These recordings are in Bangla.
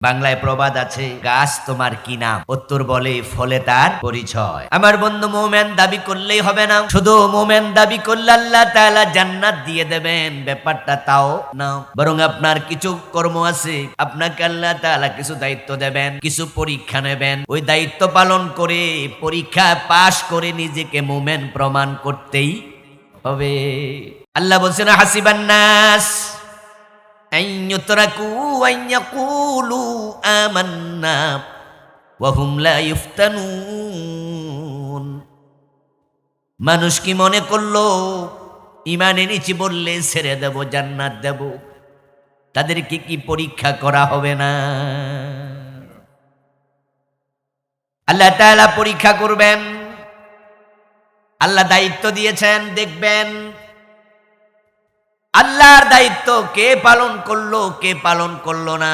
বাংলায় প্রবাদ আছে, গাছ তোমার কি নাম? উত্তর বলে, ফলে তার পরিচয়। আমার বন্ধু, মোমেন দাবি করলেই হবে না। শুধু মোমেন দাবি করলে আল্লাহ তাআলা জান্নাত দিয়ে দেবেন, ব্যাপারটা তাও না। বরং আপনার কিছু কর্ম আছে, আপনাকে আল্লাহ তাআলা কিছু দায়িত্ব দেবেন, কিছু পরীক্ষা নেবেন। ওই দায়িত্ব পালন করে, পরীক্ষা পাশ করে নিজেকে মোমেন প্রমাণ করতেই হবে। আল্লাহ বলছেন, হাসিবান নাস আন ইউতরাকু আন ইয়াকুলু আমান্না ওয়া হুম লা ইফতানুন। মানুষ কি মনে করলো ঈমান এনেছি বললে ছেড়ে দেব, জান্নাত দেব? তাদেরকে কি পরীক্ষা করা হবে না? আল্লাহ তাআলা পরীক্ষা করবেন। আল্লাহ দায়িত্ব দিয়েছেন, দেখবেন আল্লাহর দায়িত্ব কে পালন করলো, কে পালন করলো না।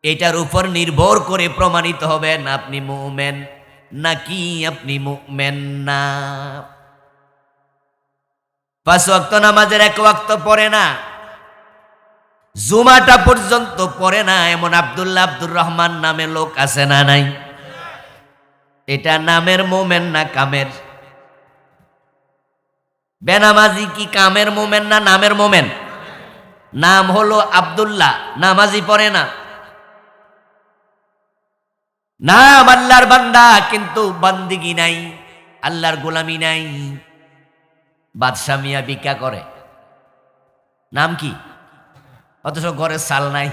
এটার উপর নির্ভর করে প্রমাণিত হবেন আপনি মুমিন নাকি আপনি মুমিন না। 5 ওয়াক্ত নামাজের 1 ওয়াক্ত পড়ে না, জুমাটা পর্যন্ত পড়ে না, এমন আব্দুল্লাহ আব্দুর রহমান নামে লোক আছে না নাই? এটা নামের মুমিন না কামের? বেনামাজি কি কামের মোমেন না নামের মোমেন? নাম হলো আব্দুল্লাহ, নামাজি পড়ে না। নাম আল্লাহর বান্দা, কিন্তু বান্দিগি নাই, আল্লাহর গোলামি নাই। বাদশা মিয়া ভিক্ষা করে, নাম কি? অথচ ঘরে চাল নাই।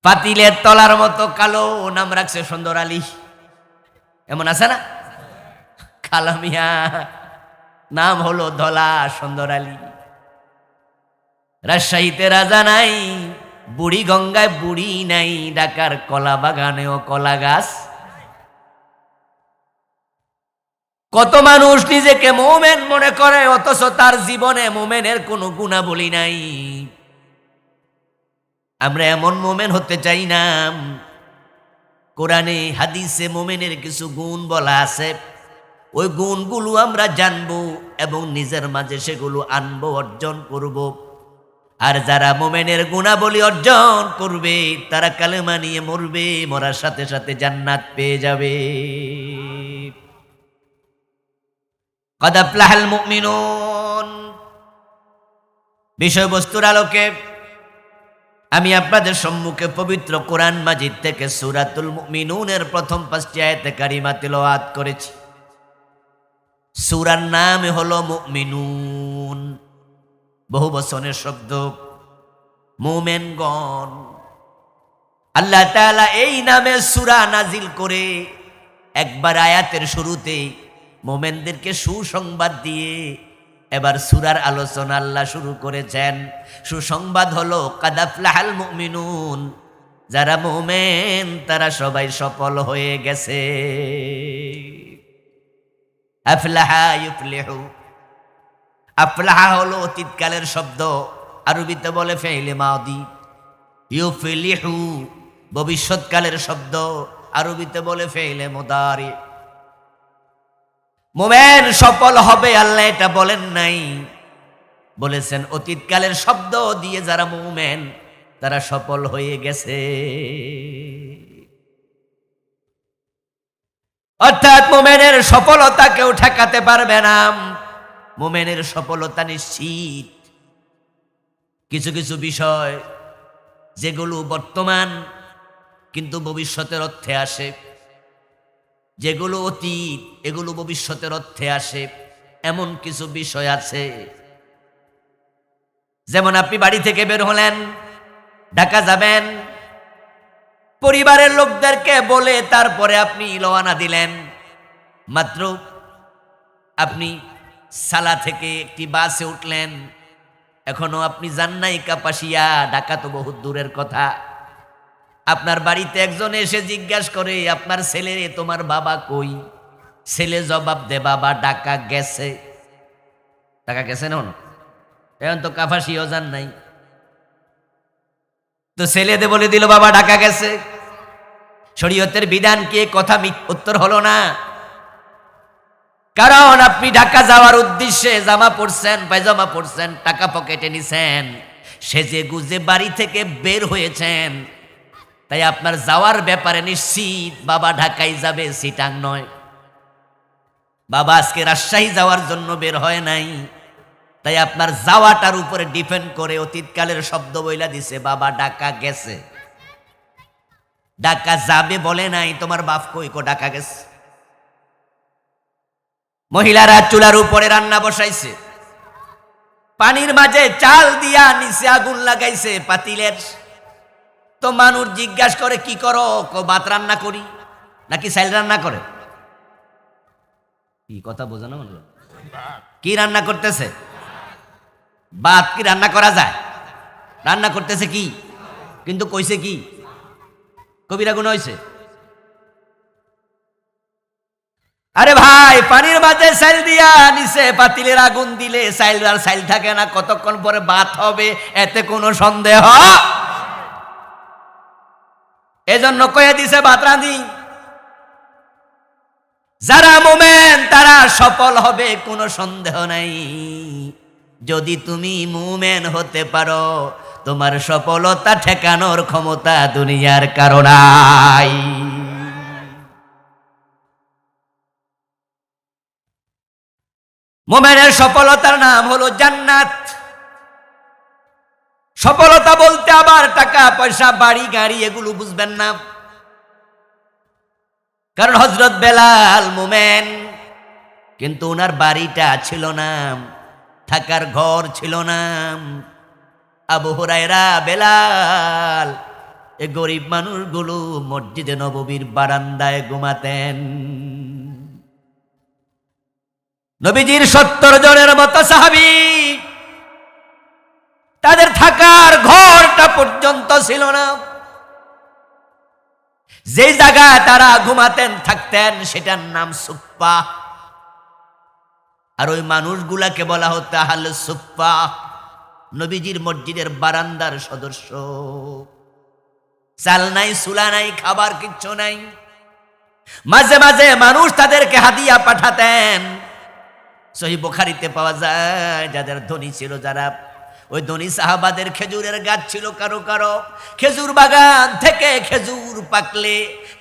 পাতিলের তলার মতো কালো, নাম রাখছে সুন্দর আলী। এমন আছে না? কালামিয়া, নাম হলো ধলা সুন্দর আলী। রাজশাহীতে রাজা নাই, বুড়ি গঙ্গায় বুড়ি নাই, ঢাকার কলা বাগানেও কলা গাছ। কত মানুষ নিজেকে মোমেন মনে করে, অথচ তার জীবনে মোমেনের কোনো গুণাবলী নাই। আমরা এমন মোমেন হতে চাই না। কোরআনে হাদিসে মোমেনের কিছু গুণ বলা আছে, ওই গুণগুলো আমরা জানবো এবং নিজের মাঝে সেগুলো আনবো, অর্জন করব। আর যারা মোমেনের গুণাবলী অর্জন করবে তারা কালেমা নিয়ে মরবে, মরার সাথে সাথে জান্নাত পেয়ে যাবে। কাদ আফলাহাল মুমিনুন বিষয়বস্তুর আলোকে আমি আপনাদের সম্মুখে পবিত্র কোরআন মাজিদ থেকে সূরাতুল মুমিনুনের প্রথম 5টি আয়াতে কারিমা তিলাওয়াত করেছি। সূরার নাম হলো মুমিনুন, বহু বচনের শব্দ, মুমিনগণ। আল্লাহ তাআলা এই নামে সূরা নাজিল করে একবার আয়াতের শুরুতেই মুমিনদেরকে সুসংবাদ দিয়ে এবার সূরার আলোচনা আল্লাহ শুরু করেছেন। সুসংবাদ হলো কাদ আফলাহাল মুমিনুন, যারা মুমিন তারা সবাই সফল হয়ে গেছে। আফলাহা ইউফলিহু, আফলাহা হলো অতীতকালের শব্দ, আরবিতে বলে ফেইলে মাদি। ইউফলিহু ভবিষ্যৎকালের শব্দ, আরবিতে বলে ফেইলে মুদারি। মুমিন সফল হবে আল্লাহ এটা বলেন নাই, বলেছেন অতীতকালের শব্দ দিয়ে যারা মুমিন তারা সফল হয়ে গেছে। অর্থাৎ মুমিনের সফলতা কেউ ঠেকাতে পারবে না, মুমিনের সফলতা নিশ্চিত। কিছু কিছু বিষয় যেগুলো বর্তমান কিন্তু ভবিষ্যতের অর্থে আসে, যেগুলো অতীত এগুলো ভবিষ্যতের অর্থে আসে, এমন কিছু বিষয় আছে। যেমন আপনি বাড়ি থেকে বের হলেন, ঢাকা যাবেন, পরিবারের লোকদেরকে বলে তারপরে আপনি রওনা দিলেন। মাত্র আপনি সালা থেকে একটি বাসে উঠলেন, এখনো আপনি যান নাই কাপাসিয়া, ঢাকা তো বহুত দূরের কথা। আপনার বাড়িতে একজন এসে জিজ্ঞাসা করে, আপনার ছেলেরে তোমার বাবা কই? ছেলে জবাব দে, বাবা ঢাকা গেছে। ঢাকা গেছে না, এখন তো কাপাসিয়াও যান নাই। তো ছেলেতে বলে দিল বাবা ঢাকা গেছে। শরীয়তের বিধান কি কথা উত্তর হলো না? কারণ আপনি ঢাকা যাওয়ার উদ্দেশ্যে জামা পরছেন, পায়জামা পরছেন, টাকা পকেটে নিছেন, সেজে গুজে বাড়ি থেকে বের হয়েছেন, তাই আপনার যাওয়ার ব্যাপারে নিশ্চিত বাবা ঢাকায় যাবে, সিটাং নয়। বাবা আজকে রাজশাহী যাওয়ার জন্য বের হয় নাই, তাই আপনার যাওয়াটার উপরে ডিপেন্ড করে অতীতকালের শব্দ বইলা দিছে, বাবা ঢাকা গেছে। ঢাকা যাবে বলে নাই, তোমার বাপ কই কো ঢাকা গেছে। মহিলারা চুলার উপরে রান্না বসাইছে, পানির মাঝে চাল দিয়া নিচে আগুন লাগাইছে পাতিলের। তো মানুষ জিজ্ঞাসা করে কি করো, ভাত রান্না করি, নাকি চাল রান্না করে? কি কথা বোঝানো হলো? কি রান্না করতেছে? ভাত কি রান্না করা যায়? রান্না করতেছে কি, কিন্তু কইছে কি? কবিরা গুণ হয়েছে। আরে ভাই, পানির মাঝে চাইল দিয়া নিচে পাতিলের আগুন দিলে চাইল আর চাইল থাকে না, কতক্ষণ পরে ভাত হবে, এতে কোনো সন্দেহ। এজন্য কয়ে দিছে ভাত রাঁধি। যারা মুমিন তারা সফল হবে, কোনো সন্দেহ নাই। যদি তুমি মুমিন হতে পারো, তোমার সফলতা ঠেকানোর ক্ষমতা দুনিয়ার কারো নাই। মুমিনের সফলতার নাম হলো জান্নাত। সফলতা বলতে আবার টাকা পয়সা বাড়ি গাড়ি এগুলো বুঝবেন না, কারণ হযরত বেলাল মুমিন, কিন্তু ওনার বাড়িটা ছিল না, থাকার ঘর ছিল না। আবু হুরায়রা, বেলাল, এই গরিব মানুষগুলো মসজিদে নববীর বারান্দায় ঘুমাতেন। নবীজির 70 জনের মতো সাহাবী, তাদের থাকার ঘরটা পর্যন্ত ছিল না। যে জায়গায় তারা ঘুমাতেন থাকতেন সেটার নাম সুপ্পা, আর ওই মানুষগুলাকে বলা হতো আহলে সুপ্পা, নবীজির মসজিদের বারান্দার সদস্য। চাল নাই, সুলা নাই, খাবার কিচ্ছু নাই। মাঝে মাঝে মানুষ তাদেরকে হাদিয়া পাঠাতেন। সহিহ বুখারীতে পাওয়া যায়, যাদের ধনী ছিল, যারা ওই ধনী সাহাবাদের খেজুরের গাছ ছিল কারো কারো, খেজুর বাগান থেকে খেজুর পাকলে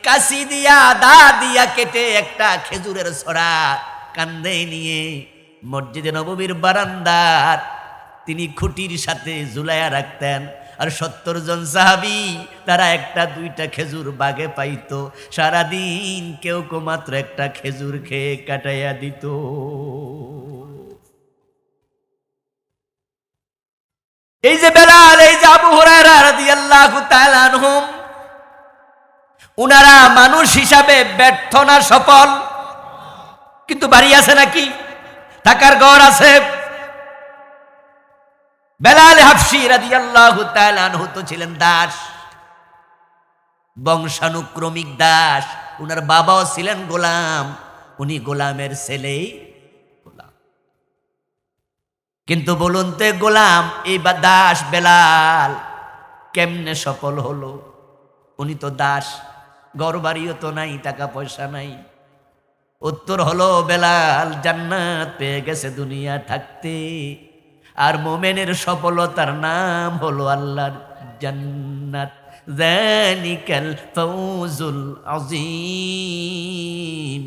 কাশি দিয়া দা দিয়া কেটে একটা খেজুরের ছড়া কান্দে নিয়ে মসজিদে নববীর বারান্দার তিনি খুঁটির সাথে ঝুলাইয়া রাখতেন। আর 70 জন সাহাবী তারা একটা দুইটা খেজুর বাগে পাইতো, সারাদিন কেউ মাত্র একটা খেজুর খেয়ে কাটাইয়া দিত। এই যে বেলাল, এই যে আবু হুরায়রা রাদিয়াল্লাহু তাআলা আনহুম, উনারা মানুষ হিসাবে ব্যর্থ না সফল? কিন্তু বাড়ি আছে নাকি, থাকার ঘর আছে। বেলাল হাফসি রাদিয়াল্লাহু তাআলা আনহু তো ছিলেন দাস, বংশানুক্রমিক দাস। উনার বাবাও ছিলেন গোলাম, উনি গোলামের ছেলেই গোলাম। কিন্তু বলুন তো, গোলাম এই দাস বেলাল কেমনে সফল হলো? উনি তো দাস, ঘর বাড়িও তো নাই, টাকা পয়সা নাই। উত্তর হলো, বেলাল জান্নাত পেয়ে গেছে দুনিয়া থাকতে। আর মুমিনের সফলতার নাম হলো আল্লাহর জান্নাত। যালিকাল ফাউজুল আযীম,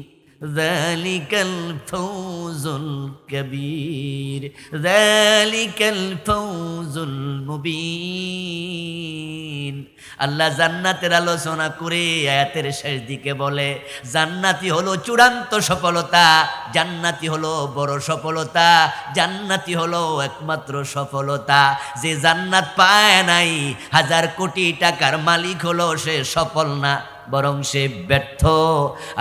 যালিকাল ফাউজুল কবীর, যালিকাল ফাউজুল মুবিন। আল্লাহ জান্নাতের আলোচনা করে আয়াতের শেষ দিকে বলে, জান্নাতি হলো চূড়ান্ত সফলতা, জান্নাতি হলো বড় সফলতা, জান্নাতি হলো একমাত্র সফলতা। যে জান্নাত পায় নাই, 1000 কোটি টাকার মালিক হলো সে সফল না, বরং সে ব্যর্থ।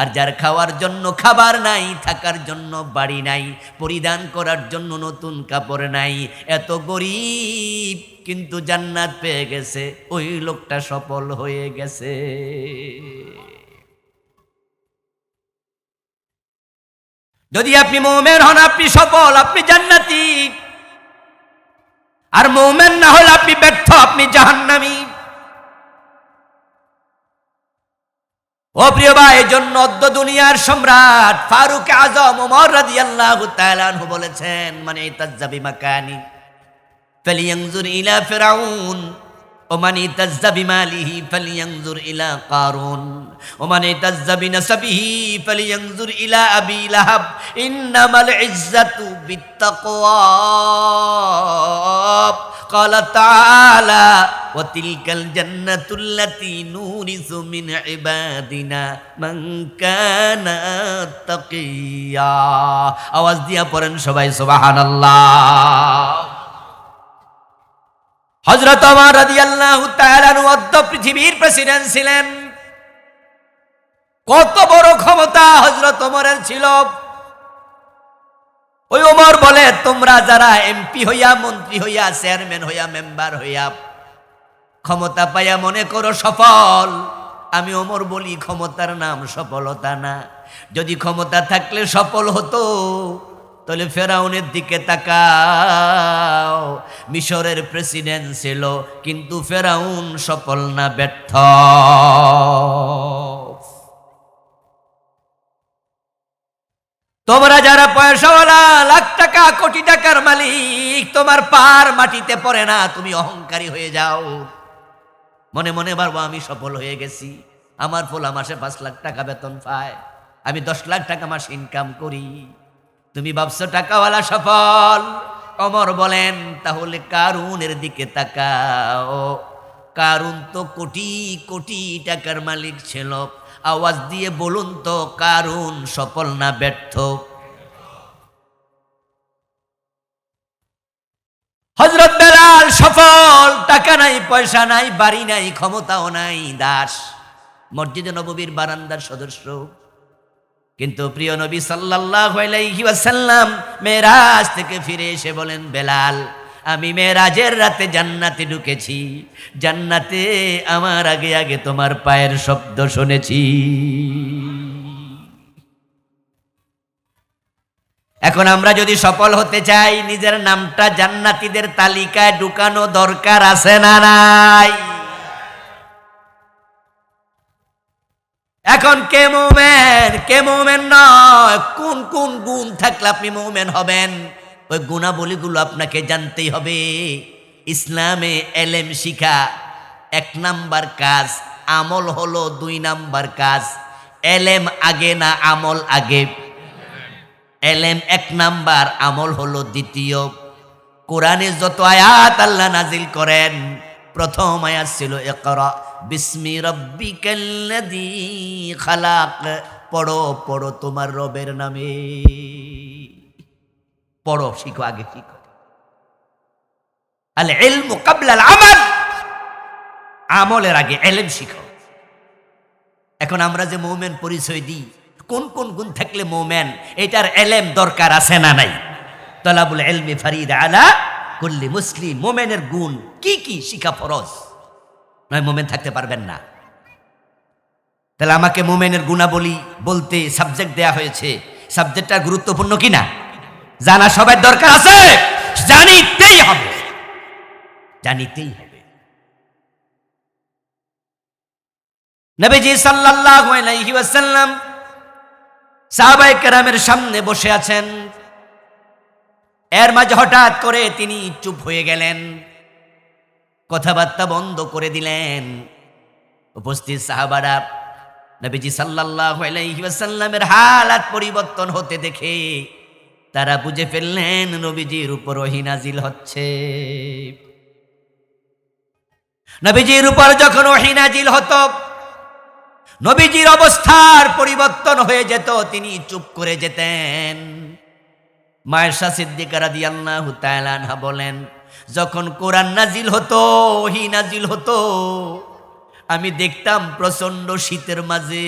আর যার খাওয়ার জন্য খাবার নাই, থাকার জন্য বাড়ি নাই, পরিধান করার জন্য নতুন কাপড় নাই, এত গরিব কিন্তু জান্নাত পেয়ে গেছে, ওই লোকটা সফল হয়ে গেছে। যদি আপনি মুমিন হন, আপনি সফল, আপনি জান্নাতি। আর মুমিন না হলে আপনি ব্যর্থ, আপনি জাহান্নামী। ও প্রিয় ভাই, এজন্য দুনিয়ার সম্রাট ফারুক আজম ওমর রাদিয়াল্লাহু তাআলা আনহু বলেছেন, মানে তাজ্জাবি মাকানি فلينظر إلى فرعون ومن اهتز بماله فلينظر إلى قارون ومن اهتز بنسبه فلينظر إلى أبي لهب إنما العزة بالتقوى قال تعالى وتلك الجنة التي نورث من عبادنا من كان تقيا আওয়াজ দিয়া পড়েন সবাই সুবহানাল্লাহ। হযরত ওমর রাদিয়াল্লাহু তাআলা আনহু অদ্য পৃথিবীর প্রেসিডেন্ট ছিলেন। কত বড় ক্ষমতা হযরত ওমরের ছিল। ওই ওমর বলে, তোমরা যারা এমপি হইয়া, মন্ত্রী হইয়া, চেয়ারম্যান হইয়া, মেম্বার হইয়া ক্ষমতা পাইয়া মনে করো সফল, আমি ওমর বলি ক্ষমতার নাম সফলতা না। যদি ক্ষমতা থাকলে সফল হতো তাহলে ফেরাউনের দিকে তাকাও। মিশরের প্রেসিডেন্ট ছিল, কিন্তু ফেরাউন সফল না, ব্যর্থ। তোমরা যারা পয়সাওয়ালা, লাখ টাকা কোটি টাকার মালিক, তোমার পার মাটিতে পড়ে না, তুমি অহংকারী হয়ে যাও। মনে মনে ভাবো আমি সফল হয়ে গেছি, আমার পোলা মাসে 5 লাখ টাকা বেতন পায়, আমি 10 লাখ টাকা মাসে ইনকাম করি। তুমি ভাবছো টাকাওয়ালা সফল। ওমর বলেন, তাহলে কারুনের দিকে তাকাও। কারুন তো কোটি কোটি টাকার মালিক ছিল। আওয়াজ দিয়ে বলুন তো, কারুন সফল না ব্যর্থ? হযরত বেলাল সফল, টাকা নাই, পয়সা নাই, বাড়ি নাই, ক্ষমতাও নাই, দাস, মসজিদে নববীর বারান্দার সদস্য। কিন্তু প্রিয় নবী সাল্লাল্লাহু আলাইহি ওয়াসাল্লাম মেরাজ থেকে ফিরে এসে বলেন, বেলাল, আমি মেরাজের রাতে জান্নাতে ঢুকেছি, জান্নাতে আমার আগে আগে তোমার পায়ের শব্দ শুনেছি। এখন আমরা যদি সফল হতে চাই, নিজের নামটা জান্নাতীদের তালিকায় ঢুকানো দরকার আছে না নাই? এখন কে মুমিন, কে মুমিন নয়, কোন কোন গুণ থাকলে আপনি মুমিন হবেন, ওই গুণাবলীগুলো আপনাকে জানতেই হবে। ইসলামে এলেম শিখা 1 নাম্বার কাজ, আমল হলো 2 নাম্বার কাজ। এলেম আগে না আমল আগে? এলেম 1 নাম্বার, আমল হলো দ্বিতীয়। কোরআনে যত আয়াত আল্লাহ নাজিল করেন, প্রথম আয়াত ছিল ইকরা বিসমি রাব্বিকাল্লাযী খালাক। পড়ো পড়ো তোমার রবের নামে, পড়ো, শিখো, আগে শিখো। আল ইলমু ক্বাবলা আল আমাল, আমলের আগে ইলম শিখো। এখন আমরা যে মুমিন পরিচয় দিই, কোন কোন গুণ থাকলে মুমিন, এটার ইলম দরকার আছে না নাই? তালাবুল ইলমি ফারিদা আলা কুল্লি মুসলিম। মুমিনের গুণ কি কি শিখা ফরজ, নয় মুমিন থাকতে পারবেন না। তাহলে আমাকে মুমিনের গুণাবলী বলতে সাবজেক্ট দেয়া হয়েছে, সাবজেক্টটা গুরুত্বপূর্ণ কিনা জানা সবার দরকার আছে, জানিতেই হবে, জানিতেই হবে। নবীজি সাল্লাল্লাহু আলাইহি ওয়াসাল্লাম সাহাবায়ে কেরামের সামনে বসে আছেন। এর মাঝে হঠাৎ করে তিনি চুপ হয়ে গেলেন, কথাবার্তা বন্ধ করে দিলেন। উপস্থিত সাহাবারা নবীজি সাল্লাল্লাহু আলাইহি ওয়াসাল্লামের হালাত পরিবর্তন হতে দেখে তারা বুঝে ফেললেন নবীজির উপর ওহী নাজিল হচ্ছে। নবীজির উপর যখন ওহী নাজিল হতো, নবীজির অবস্থার পরিবর্তন হয়ে যেত, তিনি চুপ করে যেতেন। মায়েশা সিদ্দিকা রাদিয়াল্লাহু তাআলা আনহা বলেন, যখন কোরআন নাজিল হতো, ওহী নাজিল হতো, আমি দেখতাম প্রচন্ড শীতের মাঝে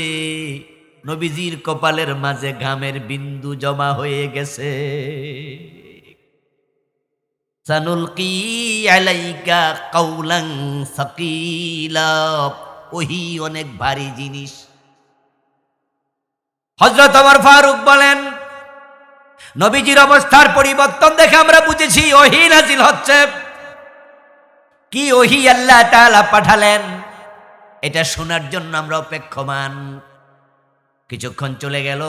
নবীজির কপালের মাঝে ঘামের বিন্দু জমা হয়ে গেছে। সানুলকি আলাইকা কাউলান সাকিলা, ওহী অনেক ভারী জিনিস। হযরত ওমর ফারুক বলেন, নবীজির অবস্থার পরিবর্তন দেখে আমরা বুঝেছি ওহী নাজিল হচ্ছে। কি ওহী আল্লাহ তাআলা পাঠালেন, এটা শোনার জন্য আমরা অপেক্ষমান। কিছুক্ষণ চলে গেল,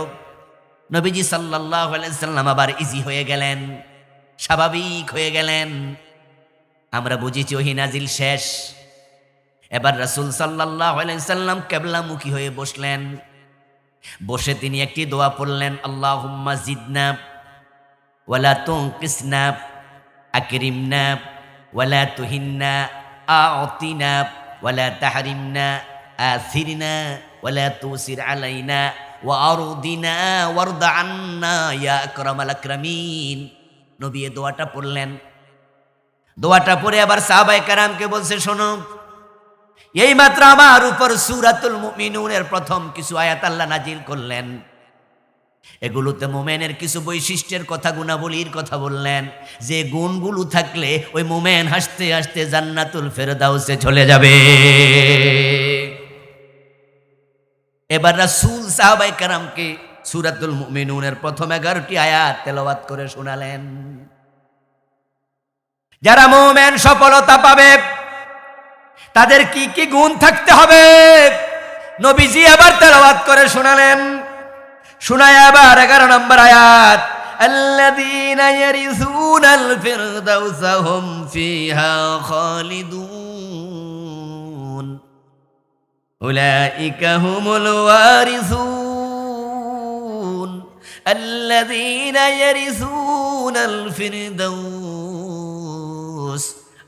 নবীজি সাল্লাল্লাহু আলাইহি সাল্লাম আবার ইজি হয়ে গেলেন, স্বাভাবিক হয়ে গেলেন। আমরা বুঝেছি ওহী নাজিল শেষ। এবার রাসূল সাল্লাল্লাহু আলাইহি সাল্লাম কিবলামুখী হয়ে বসলেন। বসে তিনি একটি দোয়া পড়লেন, আল্লাহুম্মা জিদনা ওয়ালা তুনকিসনা, আকরিমনা ওয়ালা তুহিন্না, আ'তিনা ওয়ালা তাহরিমনা, আথিরনা ওয়ালা তুসির আলাইনা, ওয়া আরদিনা ওয়ারদা আন্না ইয়া আকরামাল আকরামিন। নবী এই দোয়াটা পড়লেন। দোয়াটা পড়ে আবার সাহাবায়ে কেরামকে বলছে, শোনো, এই মাত্র আমার উপর সূরাতুল মুমিনুনের প্রথম কিছু আয়াত আল্লাহ নাজিল করলেন। এগুলোতে মোমেনের কিছু বৈশিষ্ট্যের কথা, গুণাবলীর কথা বললেন, যে গুণগুলো থাকলে ওই মোমেন হাসতে হাসতে জান্নাতুল ফেরদাউসে চলে যাবে। এবার রাসূল সাহাবায়ে কেরামকে সূরাতুল মুমিনুনের প্রথম 11টি আয়াত তেলাওয়াত করে শোনালেন। যারা মোমেন সফলতা পাবে তাদের কি কি গুণ থাকতে হবে নবীজি আবার তেলাওয়াত করে শোনালেন। শোনায় আবার 11 নম্বর আয়াত, আল্লাযীনা ইয়ারিসুনাল ফিরদাউসা হুম ফিহা খালিদুন উলাইকা হুমুল ওয়ারিসুন আল্লাযীনা ইয়ারিসুনাল ফিরদাউস।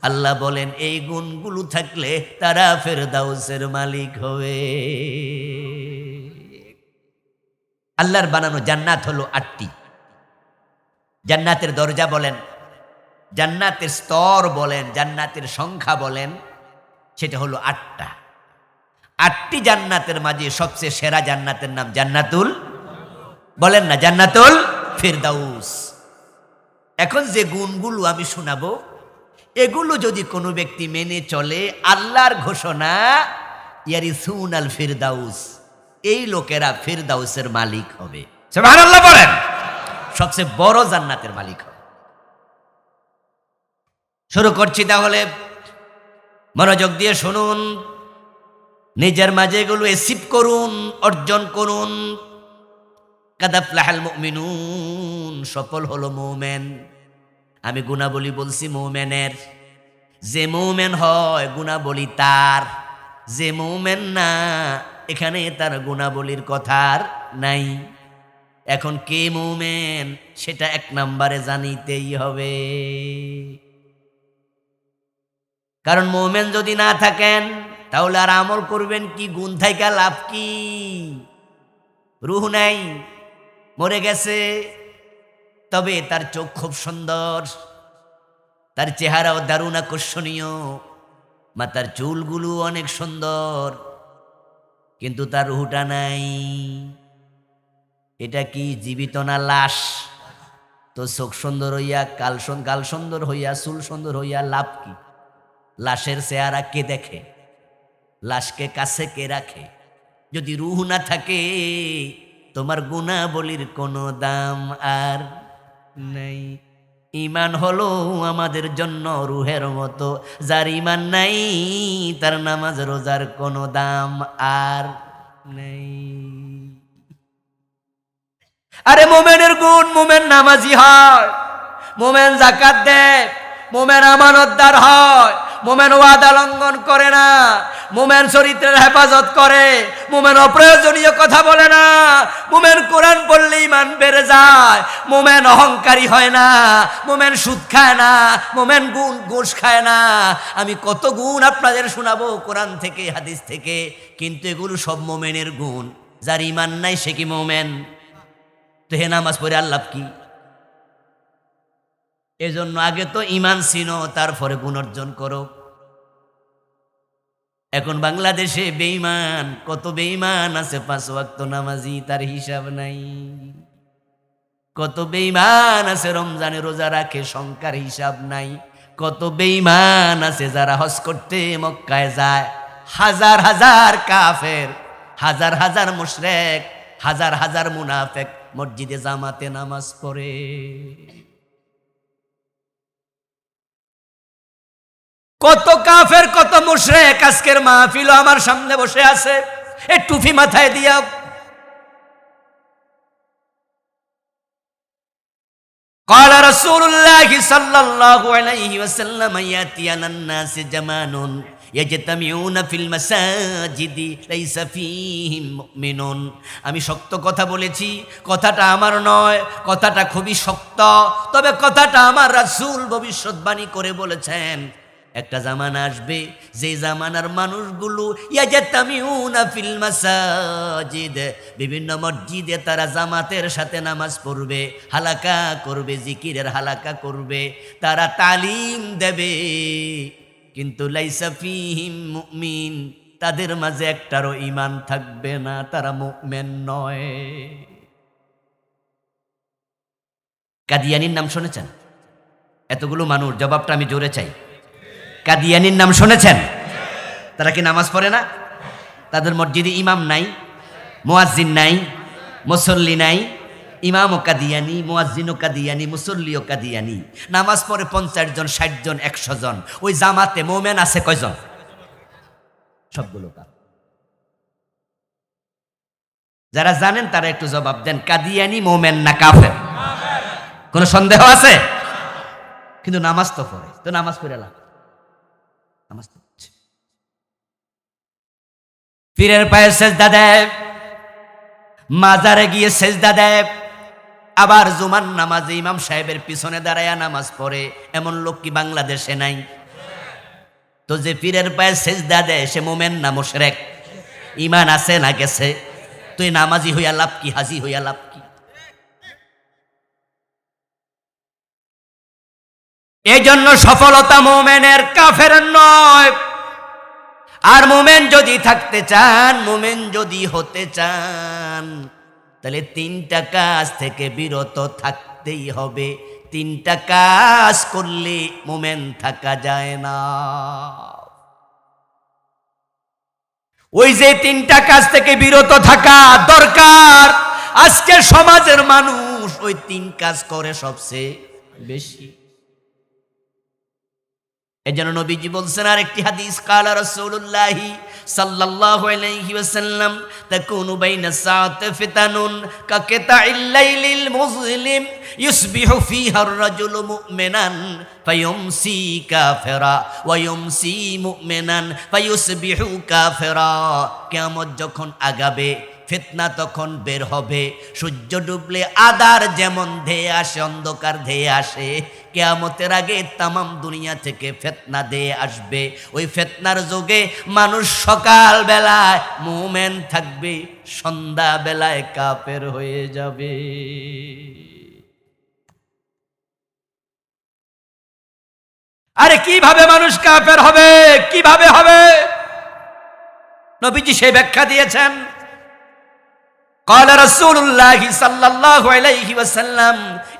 আল্লাহ বলেন এই গুণগুলো থাকলে তারা ফেরদাউসের মালিক হবে। আল্লাহর বানানো জান্নাত হলো 8টি। জান্নাতের দরজা বলেন, জান্নাতের স্তর বলেন, জান্নাতের সংখ্যা বলেন, সেটা হলো 8টা। 8টি জান্নাতের মাঝে সবচেয়ে সেরা জান্নাতের নাম জান্নাতুল, বলেন না, জান্নাতুল ফিরদাউস। এখন যে গুণগুলো আমি শোনাবো, এগুলো যদি কোনো ব্যক্তি মেনে চলে, আল্লাহর ঘোষণা ইয়ারিসুনাল ফিরদাউস, এই লোকেরা ফিরদাউসের মালিক হবে। সুবহানাল্লাহ বলেন, সবচেয়ে বড় জান্নাতের মালিক হবে। শুরু করছি তাহলে, মনোযোগ দিয়ে শুনুন, নিজের মাঝে এগুলো এসিভ করুন, অর্জন করুন। কাদ আফলাহাল মুমিনুন, সফল হলো মুমিন। আমি গুণাবলী বলছি মুমিনের। যে মুমিন হয় গুণাবলী তার, যে মুমিন না এখানে তার গুণাবলীর কথা আর নাই। এখন কে মুমিন সেটা 1 নম্বরে জানিতেই হবে। কারণ মুমিন যদি না থাকেন তাহলে আর আমল করবেন কি? গুণ থাইকা লাভ কি? রূহ নাই, মরে গেছে, তবে তার চোখ খুব সুন্দর, তার চেহারাও দারুণ আকর্ষণীয়, মাথার চুলগুলো অনেক সুন্দর, কিন্তু তার রূহটা নাই। এটা কি জীবিত না লাশ? তো চোখ সুন্দর হইয়া, গাল সুন্দর হইয়া, চুল সুন্দর হইয়া লাভ কি? লাশের চেহারা কে দেখে? লাশকে কাছে কে রাখে? যদি রূহ না থাকে তোমার গুণাবলীর কোনো দাম আর নাই। ঈমান হলো আমাদের জন্য রূহের মতো, যার ঈমান নাই তার নামাজ রোজার কোনো দাম আর নাই। আরে মোমেনের গুণ, মোমেন নামাজি হয়, মোমেন যাকাত দেয়, মোমেন আমানতদার হয়, মোমেন ওয়াদা লঙ্ঘন করে না, মোমেন চরিত্রের হেফাজত করে, মোমেন অপ্রয়োজনীয় কথা বলে না, মোমেন কোরআন পড়লে ঈমান বেড়ে যায়, মোমেন অহংকারী হয় না, মোমেন সুদ খায় না, মোমেন ঘুষ খায় না। আমি কত গুণ আপনাদের শোনাবো কোরআন থেকে, হাদিস থেকে, কিন্তু এগুলো সব মোমেনের গুণ। যার ঈমান নাই সে কি মোমেন? তো হে নামাজ পড়ে আল্লাহ কি? এজন্য আগে তো ঈমান চিনো, তারপরে গুণ অর্জন করো। এখন বাংলাদেশে বেঈমান, কত বেঈমান আছে 5 ওয়াক্ত নামাজি, তার হিসাব নাই। কত বেঈমান আছে রমজানে রোজা রাখে, সংখ্যার হিসাব নাই। কত বেঈমান আছে যারা হজ করতে মক্কায় যায়, হাজার হাজার কাফের, হাজার হাজার মুশরিক, হাজার হাজার মুনাফিক মসজিদে জামাতে নামাজ পড়ে। কত কাফের, কত মুশরিক আজকের মাহফিল আমার সামনে বসে আছে, এ টুপি মাথায় দিয়া। قال رسول الله صلى الله عليه وسلم يأتي على الناس زمان يجتمعون في المساجد ليس فيهم مؤمن। আমি শক্ত কথা বলেছি, কথাটা আমার নয়, কথাটা খুবই শক্ত, তবে কথাটা আমার রাসূল ভবিষ্যৎবাণী করে বলেছেন। একটা জামানা আসবে যে জামানার মানুষগুলো ইয়াজাতামিউনা ফিল মাসাজিদ, বিভিন্ন মসজিদে তারা জামাতের সাথে নামাজ পড়বে, হালাকা করবে, জিকিরের হালাকা করবে, তারা তালিম দেবে, কিন্তু লাইসা ফিহিম মুমিন, তাদের মাঝে একটারও ঈমান থাকবে না, তারা মুমিন নয়। কাদিয়ানির নাম শুনেছেন? এতগুলো মানুষ, জবাবটা আমি জোরে চাই। কাদিয়ানির নাম শুনেছেন? তারা কি নামাজ পড়ে না? তাদের মসজিদে ইমাম নাই, মুয়াজ্জিন নাই, মুসল্লি নাই। ইমাম ও কাদিয়ানি, মুয়াজ্জিন ও কাদিয়ানি, মুসল্লি ও কাদিয়ানি। নামাজ পড়ে 50 জন, 60 জন, 100 জন। ওই জামাতে মোমেন আছে কয়জন? সবগুলো কাফের। যারা জানেন তারা একটু জবাব দেন, কাদিয়ানি মোমেন না কাফের? কোনো সন্দেহ আছে? কিন্তু নামাজ তো পড়ে, তো নামাজ পড়ে লাভ? নামাজ পড়ছে, পীরের পায়ে সেজদা দেয়, মাজারে গিয়ে সেজদা দেয়, আবার জুমার নামাজে ইমাম সাহেবের পিছনে দাঁড়ায়া নামাজ পড়ে। এমন লোক কি বাংলাদেশে নাই? তো যে পীরের পায়ে সেজদা দেয় সে মোমেন না মুশরিক? ঈমান আছে না গেছে? তুই নামাজি হইয়া লাভ কি, হাজি হইয়া লাভ কি? এই জন্য সফলতা মোমেনের, কাফের নয়। আর মোমেন যদি থাকতে চান, মোমেন যদি হতে চান, তাহলে 3টা কাজ থেকে বিরত থাকতেই হবে। 3টা কাজ করলে মোমেন থাকা যায় না। ওই যে 3টা কাজ থেকে বিরত থাকা দরকার, আজকের সমাজের মানুষ ওই 3 কাজ করে সবচেয়ে বেশি। এজন্য নবীজি বলছেন আরেকটি হাদিস, কালা রাসূলুল্লাহ সাল্লাল্লাহু আলাইহি ওয়াসাল্লাম, তাকুনু বাইনাস সাআতি ফিতানুন কাকিতাইল লাইলিল মুজলিম ইউসবিহু ফিহা আর-রাজুলু মুমিনান ফায়ুমসি কাফিরা ওয়া ইউমসি মুমিনান ফায়ুসবিহু কাফিরা। কিয়ামত যখন আগাবে, ফিতনা তখন বের হবে। সূর্য ডুবলে আধার যেমন ধেয়ে আসে, অন্ধকার ধেয়ে আসে, কিয়ামতের আগে তামাম দুনিয়া থেকে ফিতনা ধেয়ে আসবে। ওই ফিতনার যুগে মানুষ সকাল বেলায় মুমিন থাকবে, সন্ধ্যা বেলায় কাফের হয়ে যাবে। আরে কিভাবে মানুষ কাফের হবে? কিভাবে হবে? নবীজি সেই ব্যাখ্যা দিয়েছেন। قال رسول الله صلى الله عليه وسلم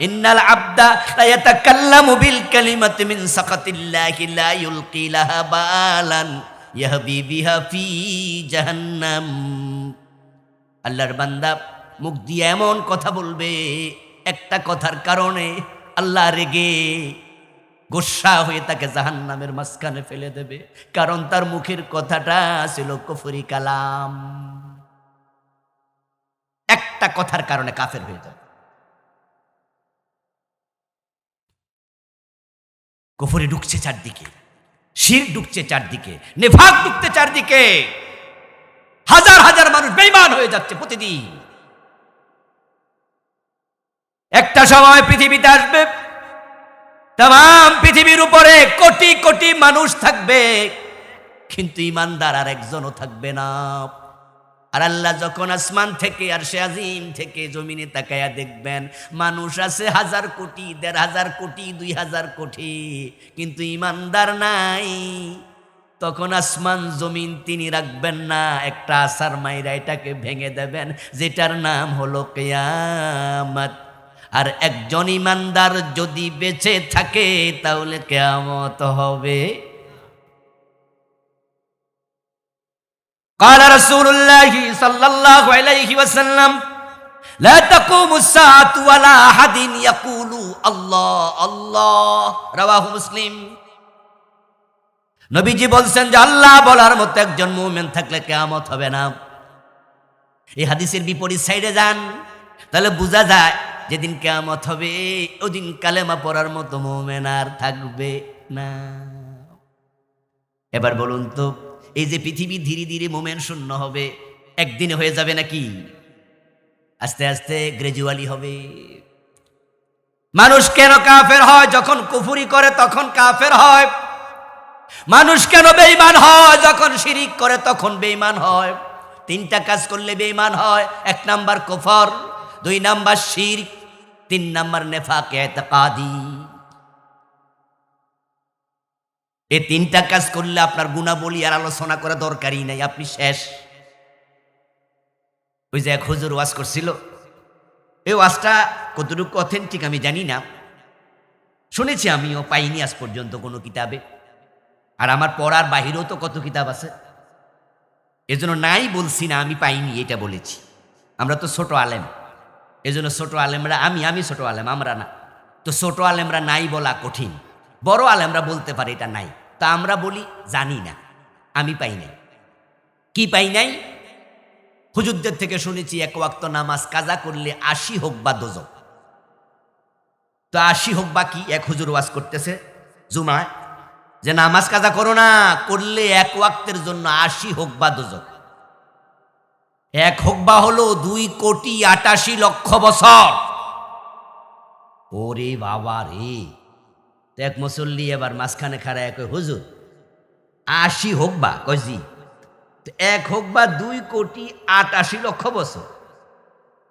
إن العبد لا يتكلم بالكلمة من سخط الله لا يلقي لها بالا يهوي بها في جهنم। আল্লাহর বান্দা মুখ দিয়ে এমন কথা বলবে, একটা কথার কারণে আল্লাহ রেগে গোসা হয়ে তাকে জাহান্নামের মাঝখানে ফেলে দেবে, কারণ তার মুখের কথাটা ছিল কুফরি কালাম। একটা কথার কারণে কাফের হয়ে যাবে। কুফরি ঢুকছে চারদিকে, শিরক ঢুকছে চারদিকে, নিফাক ঢুকছে চারদিকে, হাজার হাজার মানুষ বেঈমান হয়ে যাচ্ছে প্রতিদিন। একটা সময় পৃথিবীতে আসবে, তাম পৃথিবীর উপরে কোটি কোটি মানুষ থাকবে, কিন্তু ঈমানদার আর একজনও থাকবে না। আর আল্লাহ যখন আসমান থেকে আর সে আজিম থেকে জমিনে তাকায়া দেখবেন, মানুষ আছে 1000 কোটি, 1500 কোটি, 2000 কোটি, কিন্তু ঈমানদার নাই। তখন আসমান জমিন তিনি রাখবেন না, একটা আসার মাইরা এটাকে ভেঙে দেবেন, যেটার নাম হলো কিয়ামত। আর একজন ঈমানদার যদি বেঁচে থাকে তাহলে কিয়ামত হবে। قال رسول الله صلى الله عليه وسلم لا تقوم الساعة ولا أحد يقول الله الله رواه مسلم। নবীজি বলছেন যে আল্লাহ বলার মতো একজন মুমিন থাকলে কিয়ামত হবে না। এই হাদিসের বিপরীত সাইডে যান, তাহলে বোঝা যায় যেদিন কিয়ামত হবে ওদিন কালেমা পড়ার মতো মুমিন আর থাকবে না। এবার বলুন তো, এই যে পৃথিবী ধীরে ধীরে মুমিন শূন্য হবে, একদিনে হয়ে যাবে নাকি? আস্তে আস্তে গ্রাজুয়ালি হবে। মানুষ কেন কাফের হয়? যখন কুফরি করে তখন কাফের হয়। মানুষ কেন বেঈমান হয়? যখন শিরিক করে তখন বেঈমান হয়। তিনটা কাজ করলে বেঈমান হয়। 1 নাম্বার কুফর, 2 নাম্বার শিরক, 3 নাম্বার নেফাক ইতিকাদি। এই তিনটা কাজ করলে আপনার গুণাবলী আর আলোচনা করা দরকারই নাই, আপনি শেষ। ওই যে এক হুজুর ওয়াজ করছিল, এই ওয়াজটা কতটুকু অথেন্টিক আমি জানি না, শুনেছি, আমিও পাইনি আজ পর্যন্ত কোনো কিতাবে। আর আমার পড়ার বাহিরেও তো কত কিতাব আছে, এজন্য নাই বলছি না, আমি পাইনি এটা বলেছি। আমরা তো ছোট আলেম, এজন্য ছোট আলেমরা, আমি ছোট আলেম, আমরা না। তো ছোট আলেমরা নাই বলা কঠিন, বড় আলেমরা বলতে পারে এটা নাই। তা আমরা বলি জানি না, আমি পাই নাই। কি পাই নাই? হুজুরদের থেকে শুনেছি 1 ওয়াক্ত নামাজ কাজা করলে 80 হোক বা দোজক। তো 80 হোক বা কি? এক হুজুর ওয়াজ করতেছে জুমায় যে নামাজ কাজা করো না, করলে 1 ওয়াক্তের জন্য 80 হোক বা দোজক। 1 হোক বা হলো 2,88,00,000 বছর। ওরে বাবা রে! এক মুসল্লি এবার মাঝখানে খাড়ায় কয়, হুজুর 80 হোক বা, কয়জি 1 হোক বা 2,88,00,000 বছর।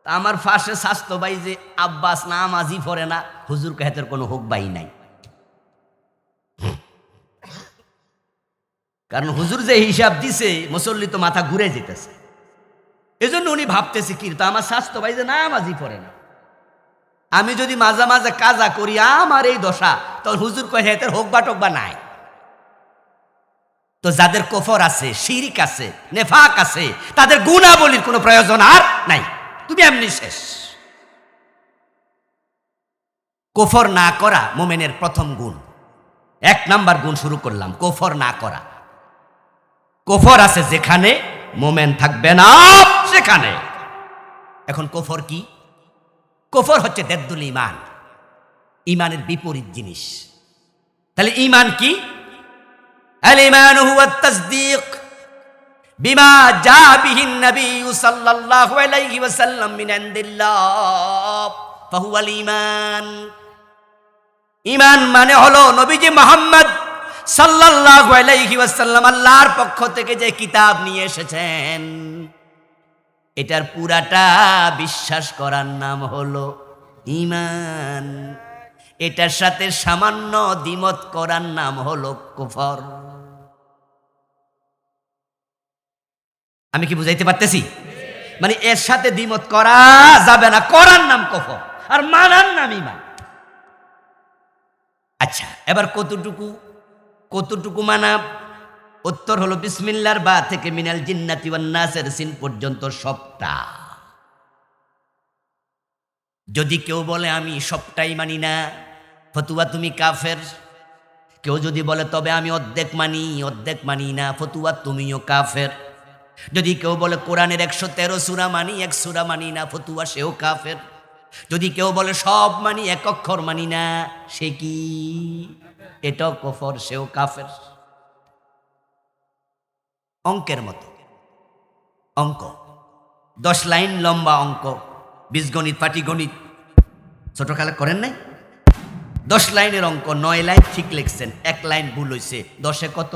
আমার ফাঁসে স্বাস্থ্য ভাই যে আব্বাস নামাজই পড়ে না, হুজুর কাহেতের কোনো হোক বাই নাই। কারণ হুজুর যে হিসাব দিছে, মুসল্লি তো মাথা ঘুরে যেতেছে। এজন্য উনি ভাবতেছে কি, তো আমার স্বাস্থ্য ভাই যে নামাজই পড়ে না, আমি যদি মাঝে মাঝে কাজা করি আমার এই দশা, তখন হুজুর কয় হেতের হোক বা টোক বা নাই। তো যাদের কুফর আছে, শিরিক আছে, নেফাক আছে, তাদের গুণাবলীর কোনো প্রয়োজন আর নাই, তুমি এমনি শেষ। কুফর না করা মুমিনের প্রথম গুণ। 1 নাম্বার গুণ শুরু করলাম, কুফর না করা। কুফর আছে যেখানে, মুমিন থাকবে না সেখানে। এখন কুফর কি? কুফর হচ্ছে দেদ্দুল ঈমান, ঈমানের বিপরীত জিনিস। তাহলে ঈমান কি? আল ঈমান হুয়া তাসদীক বিমা জা বিহি নবী সাল্লাল্লাহু আলাইহি ওয়াসাল্লাম মিন ইনদিল্লাহ ফাহুয়াল ঈমান। ঈমান মানে হলো নবীজি মুহাম্মদ সাল্লাল্লাহু আলাইহি ওয়াসাল্লাম আল্লাহর পক্ষ থেকে যে কিতাব নিয়ে এসেছেন, এটার পুরাটা বিশ্বাস করার নাম হলো ঈমান। এটার সাথে সামান্য দ্বিমত করার নাম হলো কুফর। আমি কি বুঝাইতে পারতেছি? মানে এর সাথে দ্বিমত করা যাবে না, করার নাম কুফর আর মানার নাম ঈমান। আচ্ছা, এবার কতটুকু মানা? উত্তর হলো বিসমিল্লাহর বা থেকে মিনাল জিন্নাতি ওয়ান নাসের সিন পর্যন্ত সবটা। যদি কেউ বলে আমি সবটাই মানি না, ফতুয়া তুমি কাফের। কেউ যদি বলে তবে আমি অর্ধেক মানি না, ফতুয়া তুমিও কাফের। যদি কেউ বলে কোরআনের 113 সূরা মানি, 1 সূরা মানি না, ফতুয়া সেও কাফের। যদি কেউ বলে সব মানি 1 অক্ষর মানি না, সে কি? এটাও কুফর, সেও কাফের। অঙ্কের মতো অঙ্ক, 10 লাইন লম্বা অঙ্ক, বীজগণিত, পাটিগণিত ছোটকালে করেন নাই? 10 লাইনের অঙ্ক, 9 লাইন ঠিক লিখছেন, 1 লাইন ভুল হয়েছে, 10-এ কত?